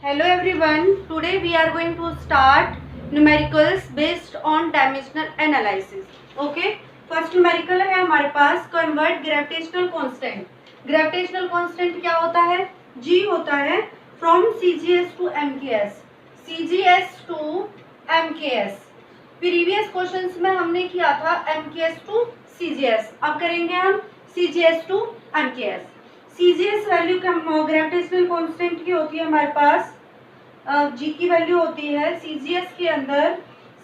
Hello everyone, today we are going to start numericals based on dimensional analysis. Okay, first numerical है हमारे पास convert gravitational constant. Gravitational constant क्या होता है? G होता है from CGS to MKS. CGS to MKS. Previous questions में हमने किया था MKS to CGS. अब करेंगे हम CGS to MKS. CGS value gravitational constant की होती है हमारे पास जी की वैल्यू होती है सीजीएस के अंदर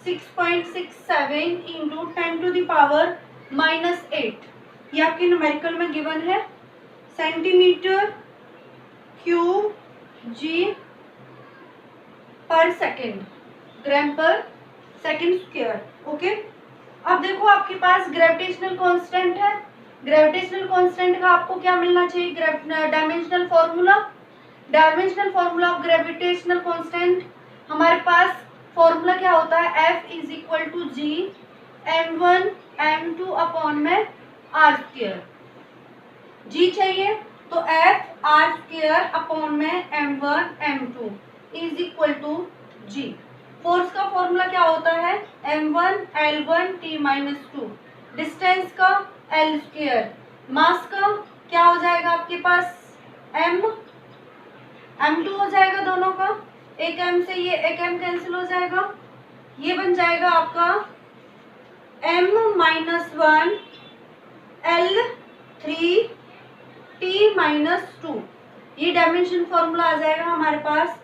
6.67 इंटू 10⁻⁻8. ये आपके न्यूमेरिकल में गिवन है सेंटीमीटर क्यूब जी पर सेकेंड, ग्राम पर सेकेंड स्क्वायर. ओके, अब देखो आपके पास ग्रेविटेशनल कांस्टेंट है. ग्रेविटेशनल कांस्टेंट का आपको क्या मिलना चाहिए? Dimensional formula. Dimensional formula of gravitational constant हमारे पास फॉर्मूला क्या होता है? F is equal to G m1 m2 upon में r स्क्वायर. जी चाहिए तो F r स्क्वायर अपॉन में m1 m2 is equal to G. Force का फॉर्मूला क्या होता है? m1 l1 t minus 2. Distance का l स्क्वायर. मास का क्या हो जाएगा आपके पास? m2 हो जाएगा दोनों का. एक m से ये एक m कैंसिल हो जाएगा. ये बन जाएगा आपका m minus 1 l3 t minus 2. ये डायमेंशन फॉर्मूला आ जाएगा हमारे पास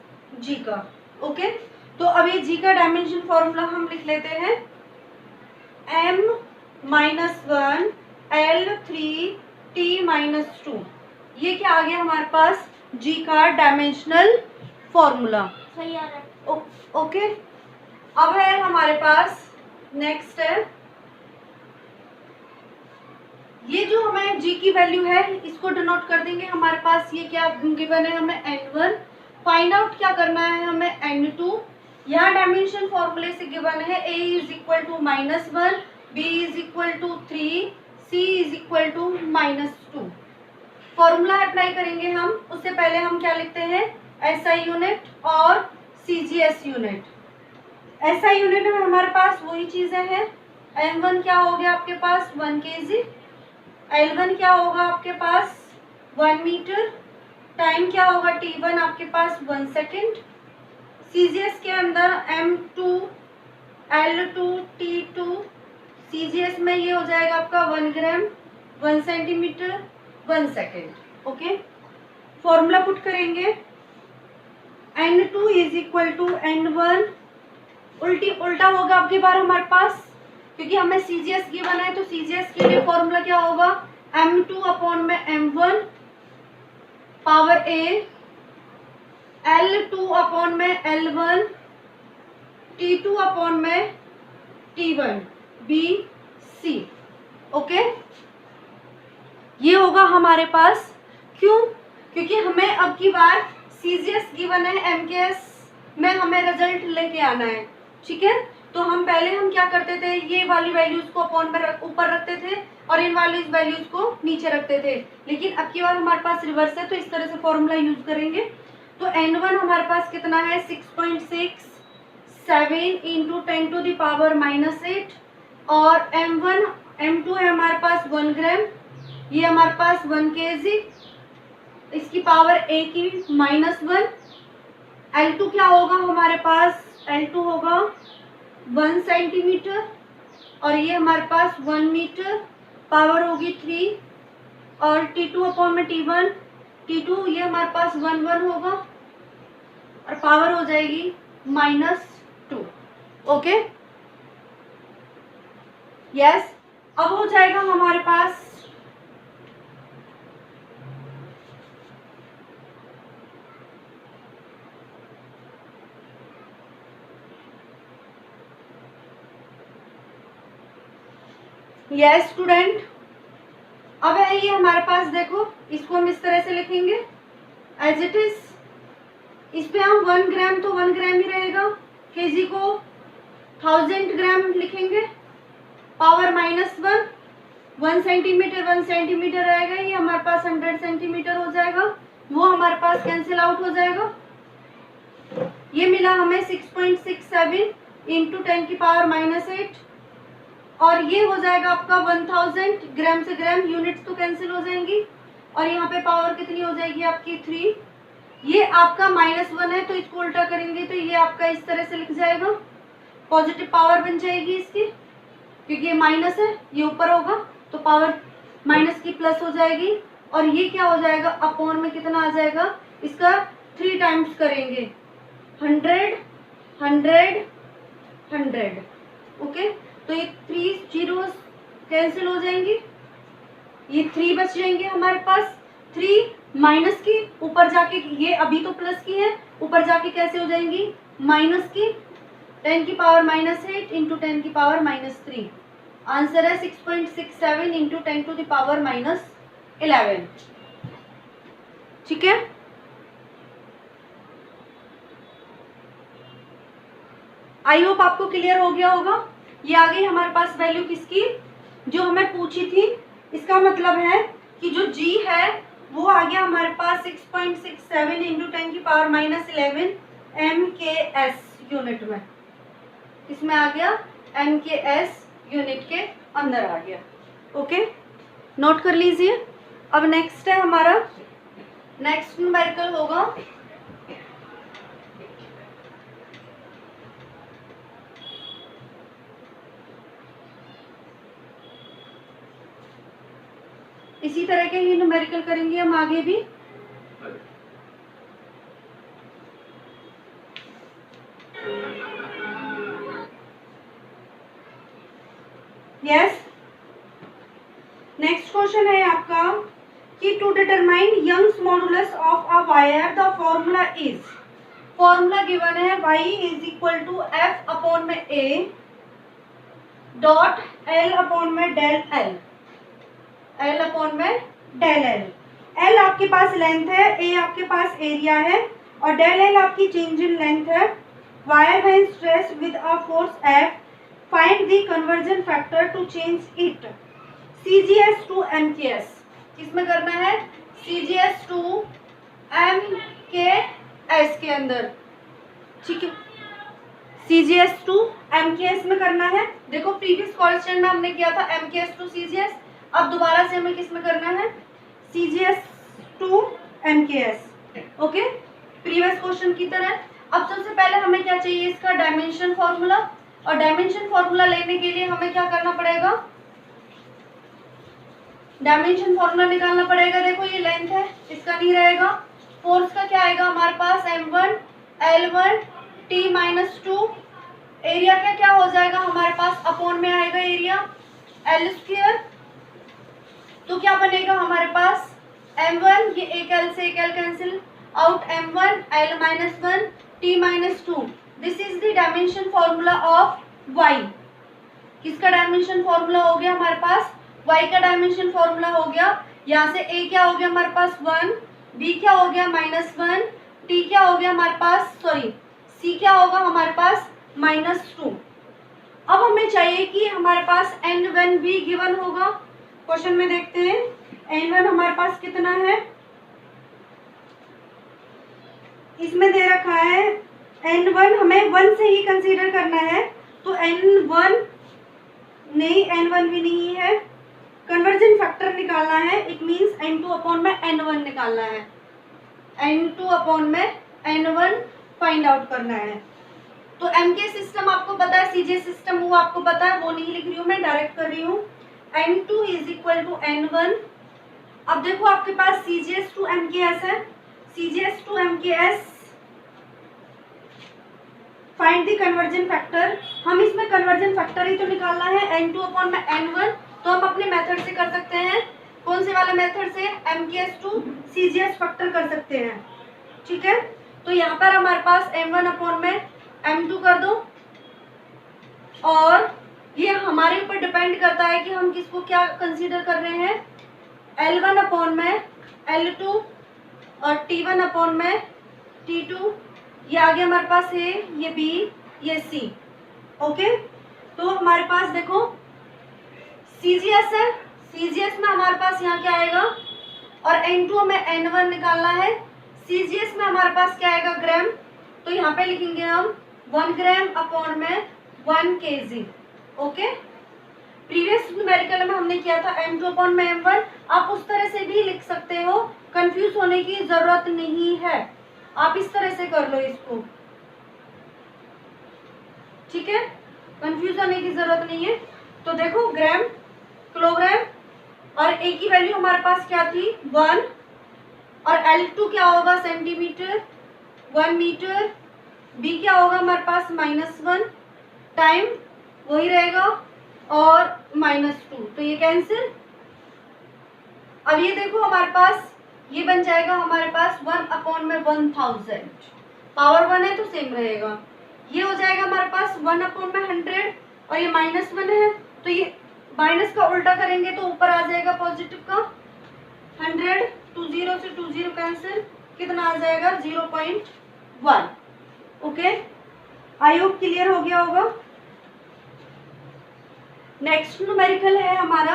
g का. ओके, तो अब ये g का डायमेंशन फॉर्मूला हम लिख लेते हैं m minus 1 l3 t minus 2. ये क्या आ गया हमारे पास? जी का डायमेंशनल फॉर्मूला. सही आ रहा है. ओके, अब है हमारे पास नेक्स्ट है ये जो हमें जी की वैल्यू है इसको डिनोट कर देंगे. हमारे पास ये क्या गिवन है? हमें n1. फाइंड आउट क्या करना है हमें? n2. यहाँ डायमेंशन फॉर्मूले से गिवन है a is equal to -1, b is equal to 3, c is equal to -2. Formula apply करेंगे हम. उससे पहले हम क्या लिखते हैं? एसआई यूनिट और सीजीएस यूनिट. एसआई यूनिट में हमारे पास वही चीजें हैं. m1 क्या हो गया आपके पास? 1 kg. l1 क्या होगा आपके पास? 1 मीटर. टाइम क्या होगा? t1 आपके पास 1 सेकेंड. सीजीएस के अंदर m2 l2 t2. सीजीएस में ये हो जाएगा आपका 1 ग्राम 1 centimetre 1 second. Okay, formula put करेंगे n2 is equal to n1. उल्टा होगा आपकी बार हमारे पास, क्योंकि हमें सीजीएस गिवन है तो सीजीएस के लिए फॉर्मूला क्या होगा? m2 अपॉन में m1 power a, l2 upon में l1, t2 अपॉन में t1 b c. ओके, ये होगा हमारे पास. क्यों? क्योंकि हमें अब की बार सीजीएस गिवन है, एमकेएस में हमें रिजल्ट लेके आना है. ठीक है, तो हम क्या करते थे? ये वाली वैल्यूज को अपॉन में ऊपर रखते थे और इन वाली वैल्यूज को नीचे रखते थे. लेकिन अब की बार हमारे पास रिवर्स है तो इस तरह से फॉर्मूला यूज करेंगे. तो n1 हमारे पास कितना है? 6.67 इंटू 10⁻⁻8 और m2 है हमारे पास 1 ग्राम. ये हमारे पास 1 kg. इसकी पावर a की -1. l2 क्या होगा हमारे पास? l2 होगा 1 सेंटीमीटर और ये हमारे पास 1 मीटर. पावर होगी 3 और t2 अपॉन में t1 t2 ये हमारे पास 1 होगा और पावर हो जाएगी -2. Okay, yes. अब हो जाएगा हमारे पास यस स्टूडेंट. अब है ये हमारे पास, देखो इसको हम इस तरह से लिखेंगे एज इट इज. इस पे हम 1 ग्राम तो 1 ग्राम ही रहेगा. केजी को 1000 ग्राम लिखेंगे. पावर -1. 1 सेंटीमीटर रहेगा. ये हमारे पास 100 सेंटीमीटर हो जाएगा. वो हमारे पास कैंसिल आउट हो जाएगा. हमें 6.67 इंटू 10 की पावर -8, और ये हो जाएगा आपका 1000 ग्राम से ग्राम, यूनिट्स तो कैंसिल हो जाएंगी, और यहाँ पे पावर कितनी हो जाएगी आपकी 3। ये आपका -1 है तो इसको उल्टा करेंगे तो ये आपका इस तरह से लिख जाएगा, पॉजिटिव पावर बन जाएगी इसकी, क्योंकि ये माइनस है, ये ऊपर होगा तो पावर माइनस की प्लस हो जाएगी, और ये क्या हो जाएगा अपॉन में कितना आ जाएगा, इसका 3 टाइम्स करेंगे, 100 100 100। ओके, तो ये 3 जीरोस कैंसिल हो जाएंगी, ये 3 बच जाएंगे हमारे पास। 3 माइनस की ऊपर जाके, ये अभी तो प्लस की है, ऊपर जाके कैसे हो जाएंगी माइनस की, 10 की पावर -8 इंटू 10 की पावर -3। आंसर है 6.67 इंटू 10 टू द पावर -11। ठीक है, आई होप आपको क्लियर हो गया होगा। ये आ गई हमारे पास वैल्यू किसकी, जो हमें पूछी थी। इसका मतलब है कि जो g है वो आ गया हमारे पास 6.67 इंटू 10 की पावर -11 MKS यूनिट में। इसमें आ गया MKS यूनिट के अंदर आ गया। ओके, नोट कर लीजिए। अब नेक्स्ट है हमारा, नेक्स्ट न्यूमेरिकल होगा इसी तरह के ही न्यूमेरिकल करेंगे हम आगे भी। यस, नेक्स्ट क्वेश्चन है आपका कि to determine Young's modulus of a wire the formula is, formula given है y is equal to f upon में a डॉट l अपॉन में डेल l, l अपॉन में डेल l। l आपके पास length है, a आपके पास area है, और del l आपकी चेंज इन लेंथ है। Wire when stressed with a force F, find the conversion factor to change it CGS to MKS। किसमें करना है, CGS टू MKS के अंदर। ठीक है, CGS टू MKS में करना है। देखो प्रीवियस क्वेश्चन में हमने किया था MKS टू CGS, अब दोबारा से हमें किस में करना है, CGS to MKS। Okay, previous question की तरह। अब सबसे पहले हमें क्या चाहिए, इसका डायमेंशन फॉर्मूला, और डायमेंशन फॉर्मूला लेने के लिए हमें क्या करना पड़ेगा, डायमेंशन फॉर्मूला निकालना पड़ेगा। देखो ये लेंथ है, इसका नहीं रहेगा। फोर्स का क्या आएगा हमारे पास, M1 L1 T-2। एरिया का क्या हो जाएगा हमारे पास, अपॉन में आएगा एरिया L²। तो क्या बनेगा हमारे पास M1, ये एक L से एक L cancel out, M1 L-1 T-2। This is the dimension formula of Y। किसका डायमेंशन फॉर्मूला हो गया हमारे पास, y का डायमेंशन फॉर्मूला हो गया। यहाँ से a क्या हो गया हमारे पास 1, b क्या हो गया -1, t क्या हो गया हमारे पास, सॉरी c क्या होगा हमारे पास -2। अब हमें चाहिए कि हमारे पास n1 भी गिवन होगा। क्वेश्चन में देखते हैं n1 हमारे पास कितना है, इसमें दे रखा है n1 हमें 1 से ही कंसीडर करना है, तो n1 नहीं, n1 भी नहीं है। कन्वर्जन फैक्टर निकालना है, इट मींस n2 अपॉन में n1 निकालना है, n2 अपॉन में n1 फाइंड आउट करना है। तो MK सिस्टम आपको पता है, CJ सिस्टम वो आपको पता है, वो नहीं लिख रही हूँ मैं, डायरेक्ट कर रही हूँ। n2 is equal to n1। अब देखो आपके पास CGS टू MKS है, CGS to MKS find the conversion factor. हम इसमें कन्वर्जन फैक्टर ही तो निकालना है, n2 अपॉन में n1। तो हम अपने मेथड से कर सकते हैं, कौन से वाले मेथड से, MKS टू CGS फैक्टर कर सकते हैं। ठीक है, तो यहाँ पर हमारे पास m1 अपॉन में m2 कर दो, और ये हमारे ऊपर डिपेंड करता है कि हम किसको क्या कंसीडर कर रहे हैं, L1 अपॉन में L2 और T1 अपॉन में T2। ये आगे हमारे पास है, ये B, ये C। ओके, तो हमारे पास देखो CGS है, CGS में हमारे पास यहाँ क्या आएगा, और N2 में N1 निकालना है। CGS में हमारे पास क्या आएगा, ग्राम, तो तो यहाँ पे लिखेंगे हम 1 ग्राम अपॉन में 1 kg। ओके, प्रीवियस न्यूमेरिकल में हमने किया था m2 अपॉन में m1। आप उस तरह से भी लिख सकते हो, कंफ्यूज होने की जरूरत नहीं है, आप इस तरह से कर लो इसको, ठीक है, कंफ्यूज होने की जरूरत नहीं है। तो देखो ग्राम, किलोग्राम, और ए की वैल्यू हमारे पास क्या थी 1, और L2 क्या होगा सेंटीमीटर, 1 मीटर, बी क्या होगा हमारे पास -1, टाइम वही रहेगा, और -2, तो ये कैंसिल। अब ये देखो हमारे पास ये बन जाएगा हमारे पास 1 अपॉन में 1000, पावर 1 है तो सेम रहेगा। ये हो जाएगा हमारे पास 1 अपॉन में 100, और ये -1 है तो ये माइनस का उल्टा करेंगे तो ऊपर आ जाएगा पॉजिटिव का 100, 20 से 20 कैंसिल, कितना आ जाएगा 0.1। ओके, आई होप क्लियर हो गया होगा। नेक्स्ट न्यूमेरिकल है हमारा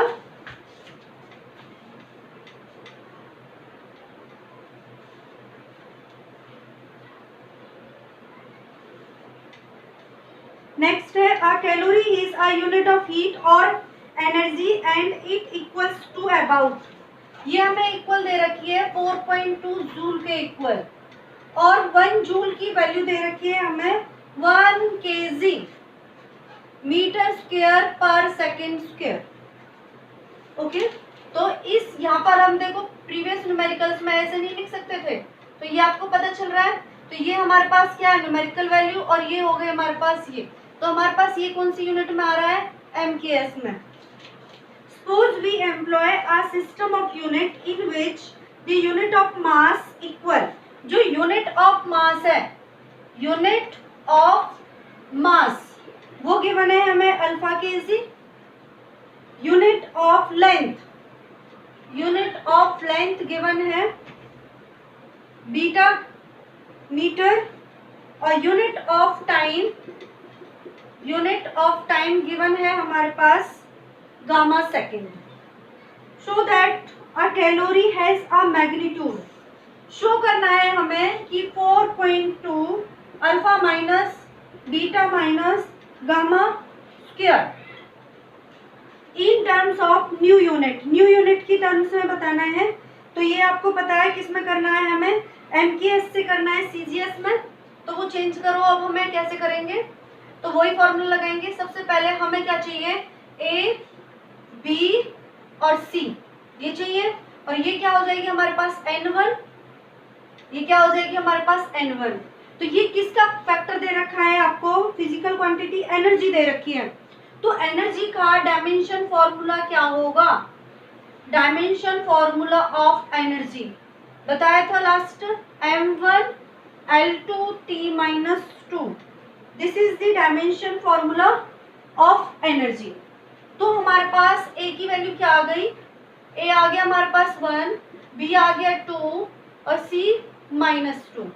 नेक्स्ट है a calorie is a unit of heat और energy and it equals to about, ये हमें इक्वल दे रखी है 4.2 जूल के इक्वल, और 1 जूल की वैल्यू दे रखी है हमें 1 kg मीटर स्क्वायर पर सेकेंड स्क्वायर। ओके, तो इस यहाँ पर हम देखो प्रीवियस न्यूमेरिकल्स में ऐसे नहीं लिख सकते थे, तो ये आपको पता चल रहा है। तो ये हमारे पास क्या है न्यूमेरिकल वैल्यू, और ये हो गए हमारे पास ये, तो हमारे पास ये कौन सी यूनिट में आ रहा है MKS में। Suppose we employ a system of unit in which the unit of mass equal, जो यूनिट ऑफ मास है, यूनिट ऑफ मास वो गिवन है हमें alpha kg, unit of length, unit of length given है beta metre, और unit of time, unit of time given है हमारे पास gamma second. Show that a calorie has a magnitude, show करना है हमें कि 4.2 alpha minus beta minus gamma square in terms of new unit, new unit की terms में बताना है। तो ये आपको पता है किस में करना है, हमें MKS से करना है CGS में, तो वो चेंज करो। अब हमें कैसे करेंगे, तो वही फॉर्मूला लगाएंगे। सबसे पहले हमें क्या चाहिए, A, B और C ये चाहिए, और ये क्या हो जाएगी हमारे पास N1, ये क्या हो जाएगी हमारे पास N1। तो ये किसका फैक्टर दे रखा है आपको, फिजिकल क्वांटिटी एनर्जी दे रखी है। तो एनर्जी का डायमेंशन फॉर्मूला क्या होगा, डायमेंशन फॉर्मूला ऑफ एनर्जी बताया था last, M1 L2 T-2, this is the dimension formula of energy. तो हमारे पास A की वैल्यू क्या आ गई, A आ गया हमारे पास 1, B आ गया 2 और C -2,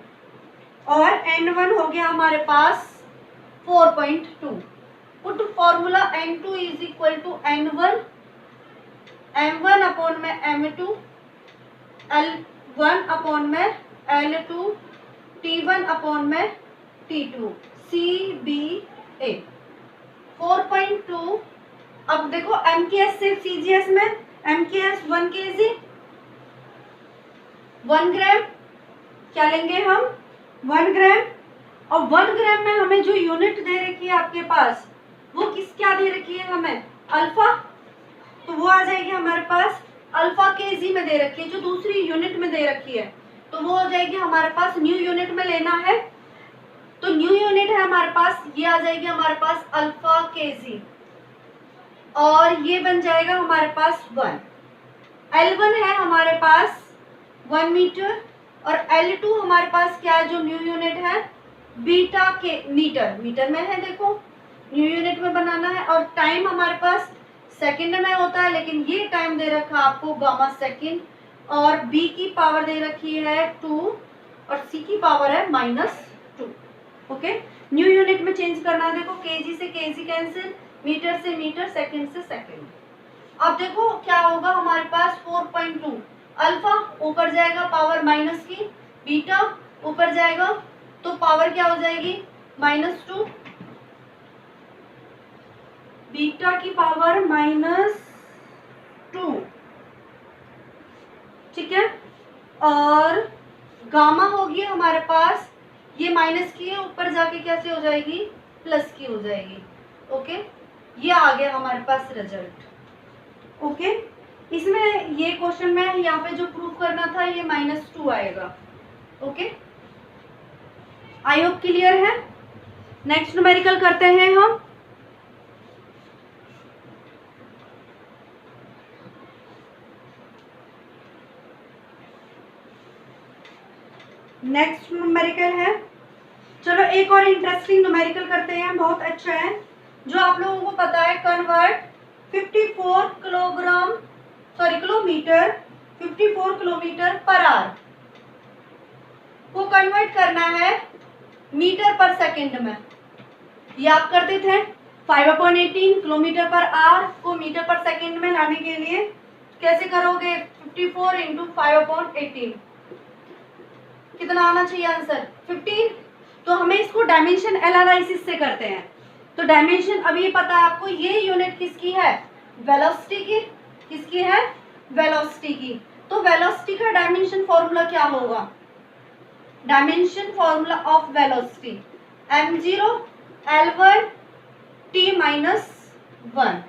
और N1 हो गया हमारे पास 4.2। Put formula N2 is equal to N1 M1 upon में M2 L1 अपॉन में L2 T1 अपॉन में T2 CBA 4.2। अब देखो MKS से CGS में MKS 1 kg 1 ग्राम क्या लेंगे हम 1 ग्राम, और 1 ग्राम में हमें जो यूनिट दे रखी है आपके पास वो किस क्या दे रखी है हमें अल्फा, तो वो आ जाएगी हमारे पास अल्फा kg में दे रखी है, जो दूसरी यूनिट में दे रखी है तो वो हो जाएगी हमारे पास न्यू यूनिट में लेना है। तो न्यू यूनिट है हमारे पास, ये आ जाएगी हमारे पास अल्फा kg, और ये बन जाएगा हमारे पास 1। L1 है हमारे पास 1 मीटर, और L2 हमारे पास क्या है जो न्यू यूनिट है बीटा के मीटर, मीटर में है देखो न्यू यूनिट में बनाना है, और टाइम हमारे पास सेकंड में होता है, लेकिन ये टाइम दे रखा आपको गामा सेकंड, और B की पावर दे रखी है 2 और C की पावर है -2। ओके, न्यू यूनिट में चेंज करना है, देखो kg से kg कैंसिल, मीटर से मीटर, सेकंड से सेकंड। अब देखो क्या होगा हमारे पास 4.2 अल्फा ऊपर जाएगा पावर माइनस की, बीटा ऊपर जाएगा तो पावर क्या हो जाएगी -2, बीटा की पावर -2, ठीक है। और गामा होगी हमारे पास, ये माइनस की है, ऊपर जाके कैसे हो जाएगी प्लस की हो जाएगी। ओके, ये आ गया हमारे पास रिजल्ट। ओके, इसमें ये क्वेश्चन में यहाँ पे जो प्रूव करना था ये -2 आएगा। ओके, आई होप क्लियर है। नेक्स्ट न्यूमेरिकल करते हैं हम। नेक्स्ट न्यूमेरिकल है, चलो एक और इंटरेस्टिंग न्यूमेरिकल करते हैं, बहुत अच्छा है। जो आप लोगों को पता है, convert 54 kilometre 54 kilometre per hour को कन्वर्ट करना है मीटर पर सेकंड में। ये आप करते थे 5/18 किलोमीटर पर आवर को मीटर पर सेकंड में लाने के लिए कैसे करोगे, 54 इंटू 5/18 कितना आना चाहिए आंसर 15। तो हमें इसको डायमेंशन एनालिसिस से करते हैं। तो डायमेंशन अभी पता है आपको, ये यूनिट किसकी है वेलोसिटी की, किसकी है वेलोसिटी की। तो वेलोसिटी का डायमेंशन फॉर्मूला क्या होगा, dimension formula of velocity m0 L1 t - 1।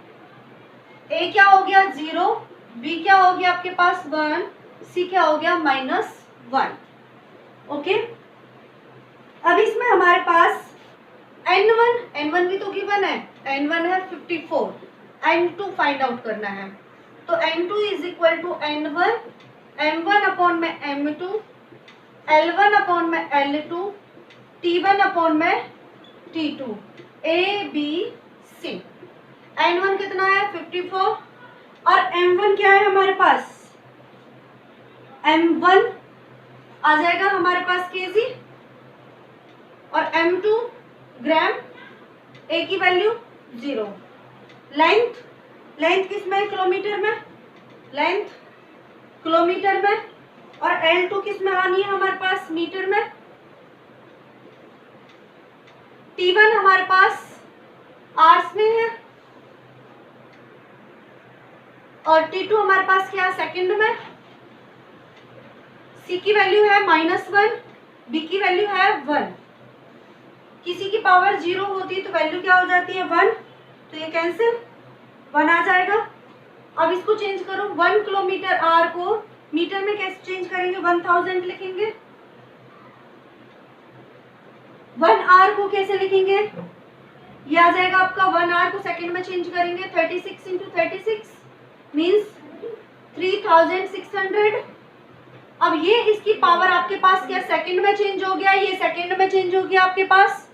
a क्या हो गया 0, b क्या हो गया आपके पास 1, c क्या हो गया -1। ओके, अब इसमें हमारे पास n1 भी तो गिवन है, n1 है 54, n2 फाइंड आउट करना है। तो n2 is equal to n1 m1 upon में m2 L1 अपॉन में L2 T1 अपॉन में T2 A B C। n1 कितना है 54 और m1 क्या है हमारे पास, m1 आ जाएगा हमारे पास kg और m2 ग्राम, a की वैल्यू 0। लेंथ किस में किलोमीटर में, लेंथ किलोमीटर में, और L2 किस में आनी है हमारे पास मीटर में। T1 हमारे पास आवर्स में है और T2 हमारे पास क्या सेकंड में। C की वैल्यू है -1, B की वैल्यू है 1। किसी की पावर 0 होती है तो वैल्यू क्या हो जाती है 1, तो ये कैंसिल 1 आ जाएगा। अब इसको चेंज करो, 1 किलोमीटर आवर को मीटर में कैसे चेंज करेंगे, 1000 लिखेंगे। 1 आवर को कैसे लिखेंगे, ये आ जाएगा आपका 1 आवर को सेकंड में चेंज करेंगे 36 इंटू 36 मीन्स 3600। अब ये इसकी पावर आपके पास क्या सेकंड में चेंज हो गया, ये सेकंड में चेंज हो गया आपके पास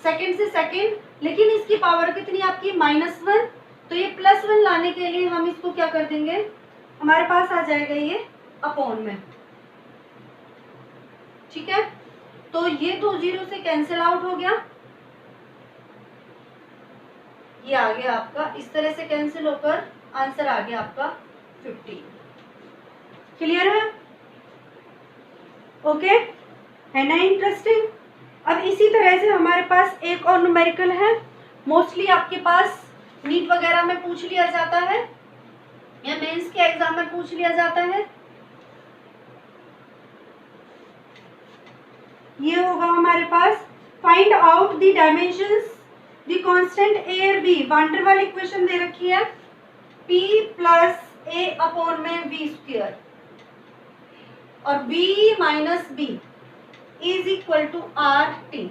सेकंड से सेकंड, लेकिन इसकी पावर कितनी आपकी -1। तो ये +1 लाने के लिए हम इसको क्या कर देंगे, हमारे पास आ जाएगा ये अपॉन में, ठीक है। तो ये 2 0 से कैंसिल आउट हो गया, ये आ गया आपका, इस तरह से कैंसिल होकर आंसर आ गया आपका 15। क्लियर है, ओके है ना इंटरेस्टिंग। अब इसी तरह से हमारे पास एक और न्यूमेरिकल है, मोस्टली आपके पास नीट वगैरह में पूछ लिया जाता है या मेंस के एग्जाम में पूछ लिया जाता है। ये होगा हमारे पास find out the dimensions the constant a और b, वांडर वाली इक्वेशन दे रखी है p + a अपॉन में v स्क्वायर और b - b is equal to RT।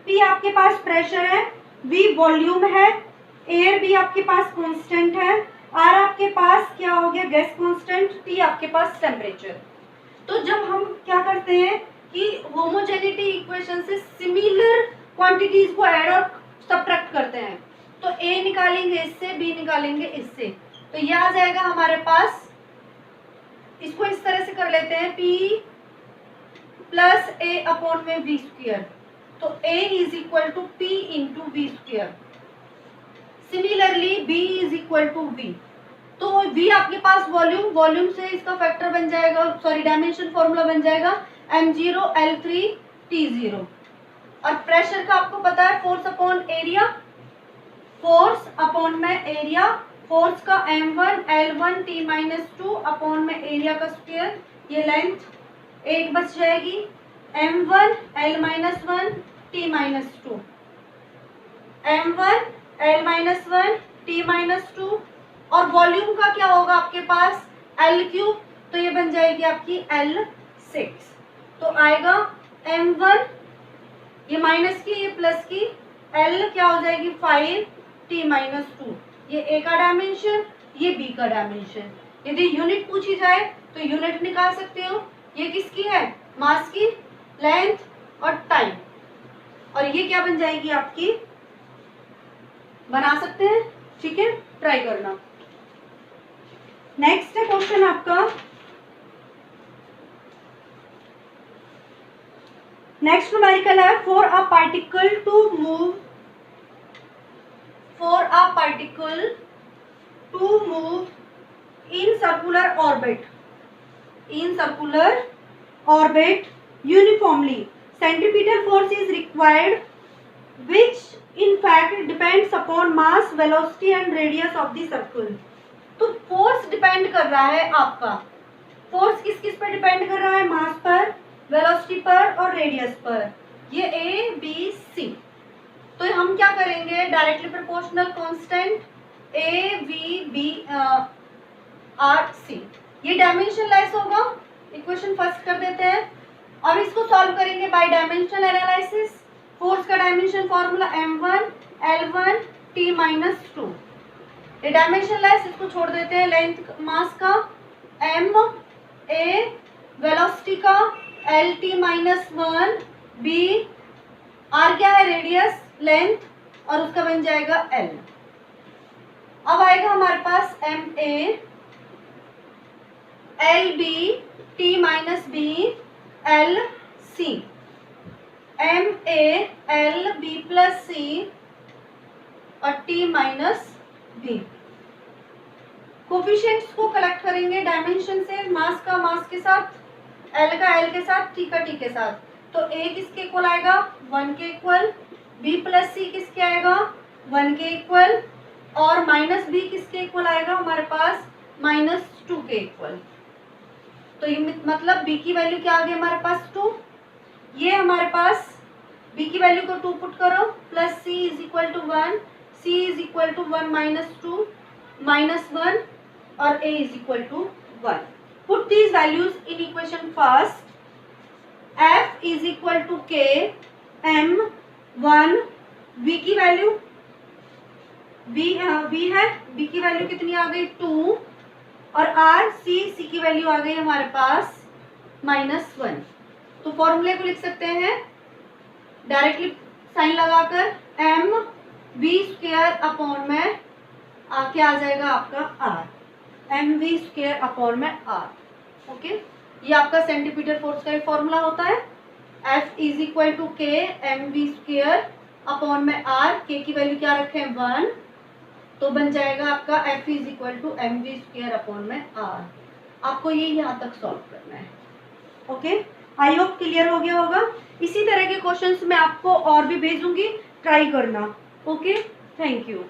P आपके पास प्रेशर है, V वॉल्यूम है, A और B आपके पास कांस्टेंट है, R आपके पास क्या हो गया गैस कांस्टेंट, T आपके पास टेम्परेचर। तो जब हम क्या करते हैं कि होमोजेनिटी इक्वेशन से सिमिलर क्वांटिटीज को ऐड और सब्ट्रैक्ट करते हैं, तो A निकालेंगे इससे, B निकालेंगे इससे, तो ये आ जाएगा हमारे पास। इसको इस तरह से कर लेते हैं P + A अपॉन में V स्क्वायर, तो A is equal to P into V square. Similarly B is equal to V, तो V आपके पास वॉल्यूम से इसका फैक्टर बन जाएगा, सॉरी डायमेंशन फॉर्मूला बन जाएगा m0 L3 T0। और प्रेशर का आपको पता है force upon area, force upon में एरिया, फोर्स का m1 L1 T-2 अपॉन में एरिया का स्क्वायर, ये लेंथ एक बच जाएगी m1 L-1 T-2, m1 L-1 T-2। और वॉल्यूम का क्या होगा आपके पास L3, तो ये बन जाएगी आपकी L6। तो आएगा m1, ये माइनस की ये प्लस की, L क्या हो जाएगी 5 T-2, ये ए का डायमेंशन, ये बी का डायमेंशन। यदि यूनिट पूछी जाए तो यूनिट निकाल सकते हो। ये किसकी है, मास की, लेंथ और टाइम। और ये क्या बन जाएगी आपकी, बना सकते हैं, ठीक है, ट्राई करना। नेक्स्ट है क्वेश्चन आपका, नेक्स्ट न्यूमेरिकल है for a particle to move in circular orbit uniformly, centripetal force is required, which in fact depends upon mass, velocity and radius of the circle। तो फोर्स डिपेंड कर रहा है आपका, force किस किस पर डिपेंड कर रहा है, मास पर, वेलोसिटी पर और रेडियस पर, ये ए बी सी। तो हम क्या करेंगे, directly proportional constant A V B R C, ये डायमेंशन लेस होगा। इक्वेशन फर्स्ट कर देते हैं, अब इसको सॉल्व करेंगे बाय डायमेंशनल एनालिसिस। फोर्स का dimension formula m1 L1 T-2, ये डायमेंशन लेस, इसको छोड़ देते हैं। लेंथ मास का m a, वेलोसिटी का L T-1 b, r क्या है रेडियस, लेंथ, और उसका बन जाएगा L। अब आएगा हमारे पास m a L b T-b L c, m a L b plus c और T-b। कोफिशिएंट्स को कलेक्ट करेंगे डायमेंशन से, मास का मास के साथ, L का L के साथ, T का T के साथ। तो A किसके इक्वल आएगा, 1 के इक्वल, B प्लस C किसके आएगा, 1 के इक्वल, और माइनस B किसके इक्वल आएगा हमारे पास, -2 के इक्वल। तो ये मतलब B की वैल्यू क्या आ गई हमारे पास 2, ये हमारे पास B की वैल्यू को 2 पुट करो, plus C is equal to 1, C is equal to 1 -2 -1 और A is equal to 1। Put these values in equation first. F is equal to K M1, V की वैल्यू V है, B की value कितनी आ गई 2, और R C की value आ गई हमारे पास -1। तो फॉर्मूले को लिख सकते हैं डायरेक्टली साइन लगाकर, m v स्क्वायर अपॉन में क्या आ जाएगा आपका r, m v square upon में r। ओके, ये आपका सेंटीमीटर फोर्स का एक फॉर्मूला होता है। F is equal to K m v square upon में r, K की वैल्यू क्या रखें 1, तो बन जाएगा आपका F is equal to M V square upon में r। आपको ये यहाँ तक सॉल्व करना है। ओके, आई होप क्लियर हो गया होगा। इसी तरह के क्वेश्चंस मैं आपको और भी भेजूंगी, ट्राई करना। Okay, thank you.